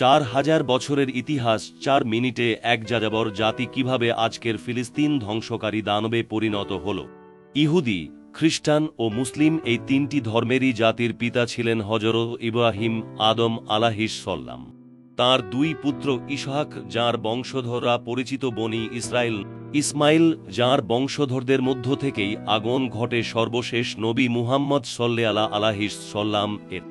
4000 বছরের ইতিহাস 4 মিনিটে এক যাযাবর জাতি কিভাবে আজকের ফিলিস্তিন ধ্বংসকারী দানবে পরিণত হল। ইহুদি, খ্রিস্টান ও মুসলিম এই তিনটি ধর্মেরই জাতির পিতা ছিলেন হযরত ইব্রাহিম আদম আলাইহিসসালাম। তাঁর দুই পুত্র ইসহাক, যাঁর বংশধররা পরিচিত বনি ইসরায়েল, ইসমাইল, যাঁর বংশধরদের মধ্য থেকেই আগমন ঘটে সর্বশেষ নবী মুহাম্মদ সাল্লাল্লাহু আলাইহি ওয়াসাল্লাম এর।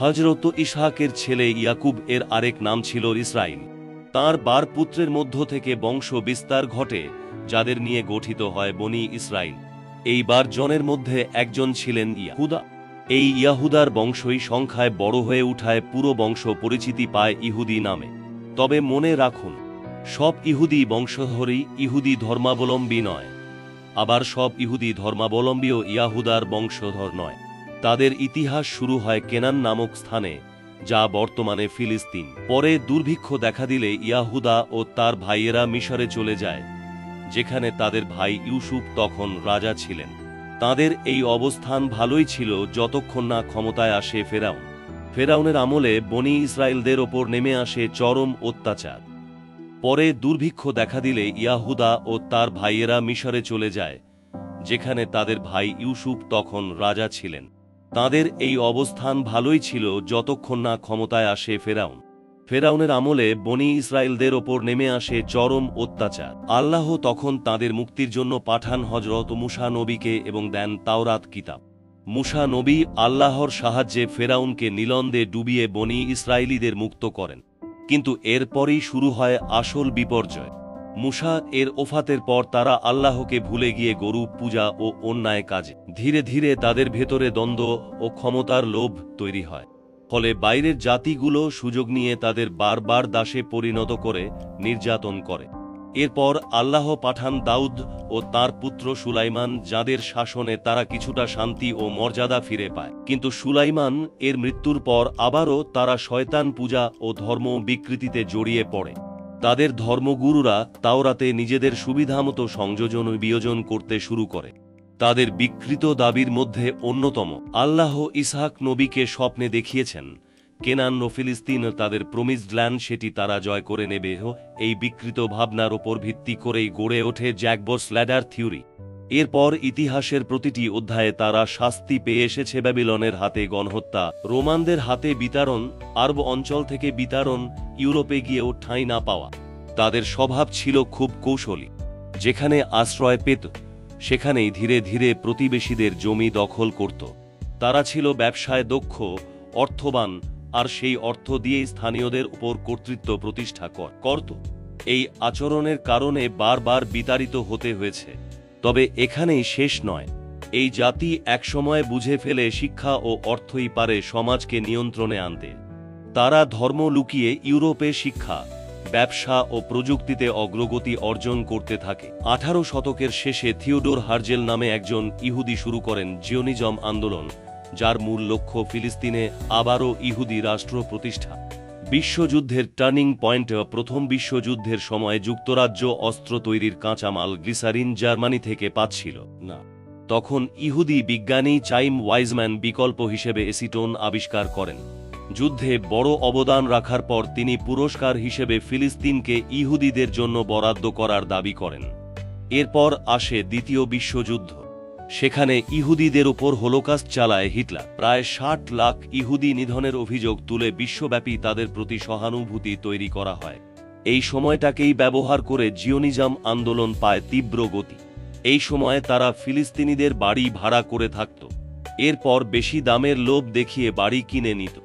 হযরত ইসহাকের ছেলে ইয়াকুব এর আরেক নাম ছিল ইসরাইল। তাঁর 12 পুত্রের মধ্য থেকে বংশ বিস্তার ঘটে, যাদের নিয়ে গঠিত হয় বনি ইসরাইল। এই 12 জনের মধ্যে একজন ছিলেন ইয়াহুদা। এই ইয়াহুদার বংশই সংখ্যায় বড় হয়ে উঠায় পুরো বংশ পরিচিতি পায় ইহুদি নামে। তবে মনে রাখুন, সব ইহুদি বংশধরই ইহুদি ধর্মাবলম্বী নয়, আবার সব ইহুদি ধর্মাবলম্বীও ইয়াহুদার বংশধর নয়। তাদের ইতিহাস শুরু হয় কেনান নামক স্থানে, যা বর্তমানে ফিলিস্তিন। পরে দুর্ভিক্ষ দেখা দিলে ইয়াহুদা ও তার ভাইয়েরা মিশরে চলে যায়, যেখানে তাদের ভাই ইউসুফ তখন রাজা ছিলেন। তাদের এই অবস্থান ভালোই ছিল যতক্ষণ না ক্ষমতায় আসে ফেরাউন। ফেরাউনের আমলে বনি ইসরায়েলদের ওপর নেমে আসে চরম অত্যাচার। পরে দুর্ভিক্ষ দেখা দিলে ইয়াহুদা ও তার ভাইয়েরা মিশরে চলে যায়, যেখানে তাদের ভাই ইউসুফ তখন রাজা ছিলেন। তাদের এই অবস্থান ভালোই ছিল যতক্ষণ না ক্ষমতায় আসে ফেরাউন। ফেরাউনের আমলে বনি ইসরায়েলদের ওপর নেমে আসে চরম অত্যাচার। আল্লাহ তখন তাদের মুক্তির জন্য পাঠান হযরত মুসা নবীকে এবং দেন তাওরাত কিতাব। মুসা নবী আল্লাহর সাহায্যে ফেরাউনকে নীলন্দে ডুবিয়ে বনি ইসরায়েলীদের মুক্ত করেন। কিন্তু এরপরই শুরু হয় আসল বিপর্যয়। মুসা এর ওফাতের পর তারা আল্লাহকে ভুলে গিয়ে গরু পূজা ও অন্যায় কাজে। ধীরে ধীরে তাদের ভেতরে দ্বন্দ্ব ও ক্ষমতার লোভ তৈরি হয়। ফলে বাইরের জাতিগুলো সুযোগ নিয়ে তাদের বারবার দাসে পরিণত করে নির্যাতন করে। এরপর আল্লাহ পাঠান দাউদ ও তার পুত্র সুলাইমান, যাদের শাসনে তারা কিছুটা শান্তি ও মর্যাদা ফিরে পায়। কিন্তু সুলাইমান এর মৃত্যুর পর আবারও তারা শয়তান পূজা ও ধর্ম বিকৃতিতে জড়িয়ে পড়ে। তাদের ধর্মগুরুরা তাওরাতে নিজেদের সুবিধামতো সংযোজন বিয়োজন করতে শুরু করে। তাদের বিকৃত দাবির মধ্যে অন্যতম, আল্লাহ ইসহাক নবীকে স্বপ্নে দেখিয়েছেন কেনান ও ফিলিস্তিন তাদের প্রমিসড ল্যান্ড, সেটি তারা জয় করে নেবে। এই বিকৃত ভাবনার ওপর ভিত্তি করেই গড়ে ওঠে জ্যাকবস ল্যাডার থিওরি। এরপর ইতিহাসের প্রতিটি অধ্যায়ে তারা শাস্তি পেয়ে এসেছে ব্যাবিলনের হাতে গণহত্যা, রোমানদের হাতে বিতাড়ন, আরব অঞ্চল থেকে বিতাড়ন, ইউরোপে গিয়েও ঠাঁই না পাওয়া। তাদের স্বভাব ছিল খুব কৌশলী। যেখানে আশ্রয় পেত সেখানেই ধীরে ধীরে প্রতিবেশীদের জমি দখল করত। তারা ছিল ব্যবসায় দক্ষ, অর্থবান, আর সেই অর্থ দিয়েই স্থানীয়দের উপর কর্তৃত্ব প্রতিষ্ঠা করত। এই আচরণের কারণে বারবার বিতাড়িত হতে হয়েছে। তবে এখানেই শেষ নয়। এই জাতি একসময় বুঝে ফেলে শিক্ষা ও অর্থই পারে সমাজকে নিয়ন্ত্রণে আনতে। তারা ধর্ম লুকিয়ে ইউরোপে শিক্ষা, ব্যবসা ও প্রযুক্তিতে অগ্রগতি অর্জন করতে থাকে। 18 শতকের শেষে থিওডোর হার্জেল নামে একজন ইহুদি শুরু করেন জিওনিজম আন্দোলন, যার মূল লক্ষ্য ফিলিস্তিনে আবারও ইহুদি রাষ্ট্র প্রতিষ্ঠা। বিশ্বযুদ্ধের টার্নিং পয়েন্ট। প্রথম বিশ্বযুদ্ধের সময় যুক্তরাজ্য অস্ত্র তৈরির কাঁচামাল গ্লিসারিন জার্মানি থেকে পাচ্ছিল না। তখন ইহুদি বিজ্ঞানী চাইম ওয়াইজম্যান বিকল্প হিসেবে এসিটোন আবিষ্কার করেন। যুদ্ধে বড় অবদান রাখার পর তিনি পুরস্কার হিসেবে ফিলিস্তিনকে ইহুদিদের জন্য বরাদ্দ করার দাবি করেন। এরপর আসে দ্বিতীয় বিশ্বযুদ্ধ। সেখানে ইহুদিদের উপর হোলোকাস্ট চালায় হিটলার। প্রায় 60 লাখ ইহুদি নিধনের অভিযোগ তুলে বিশ্বব্যাপী তাদের প্রতি সহানুভূতি তৈরি করা হয়। এই সময়টাকেই ব্যবহার করে জিওনিজম আন্দোলন পায় তীব্র গতি। এই সময়ে তারা ফিলিস্তিনিদের বাড়ি ভাড়া করে থাকত। এরপর বেশি দামের লোভ দেখিয়ে বাড়ি কিনে নিত।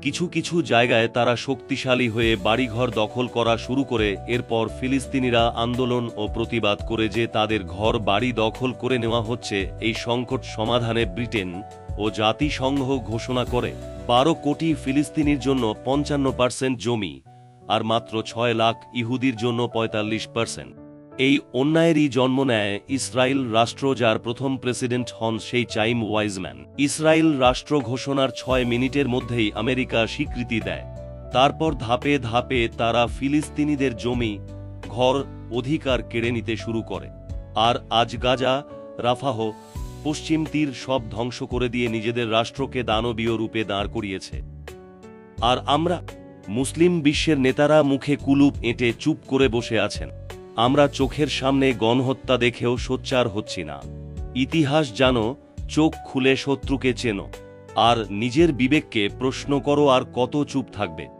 কিছু কিছু জায়গায় তারা শক্তিশালী হয়ে বাড়িঘর দখল করা শুরু করে। এরপর ফিলিস্তিনিরা আন্দোলন ও প্রতিবাদ করে যে তাদের ঘর বাড়ি দখল করে নেওয়া হচ্ছে। এই সংকট সমাধানে ব্রিটেন ও জাতিসংঘ ঘোষণা করে 12 কোটি ফিলিস্তিনির জন্য 55% জমি, আর মাত্র 6 লাখ ইহুদির জন্য 45%। এই অন্যায়েরই জন্ম নেয় ইসরায়েল রাষ্ট্র, যার প্রথম প্রেসিডেন্ট হন সেই চাইম ওয়াইজম্যান। ইসরায়েল রাষ্ট্র ঘোষণার 6 মিনিটের মধ্যেই আমেরিকা স্বীকৃতি দেয়। তারপর ধাপে ধাপে তারা ফিলিস্তিনিদের জমি, ঘর, অধিকার কেড়ে নিতে শুরু করে। আর আজ গাজা, রাফাহ, পশ্চিম তীর সব ধ্বংস করে দিয়ে নিজেদের রাষ্ট্রকে দানবীয় রূপে দাঁড় করিয়েছে। আর আমরা মুসলিম বিশ্বের নেতারা মুখে কুলুপ এঁটে চুপ করে বসে আছেন। আমরা চোখের সামনে গণহত্যা দেখেও সোচ্চার হচ্ছি না। ইতিহাস জানো, চোখ খুলে শত্রুকে চেনো, আর নিজের বিবেককে প্রশ্ন করো, আর কত চুপ থাকবে।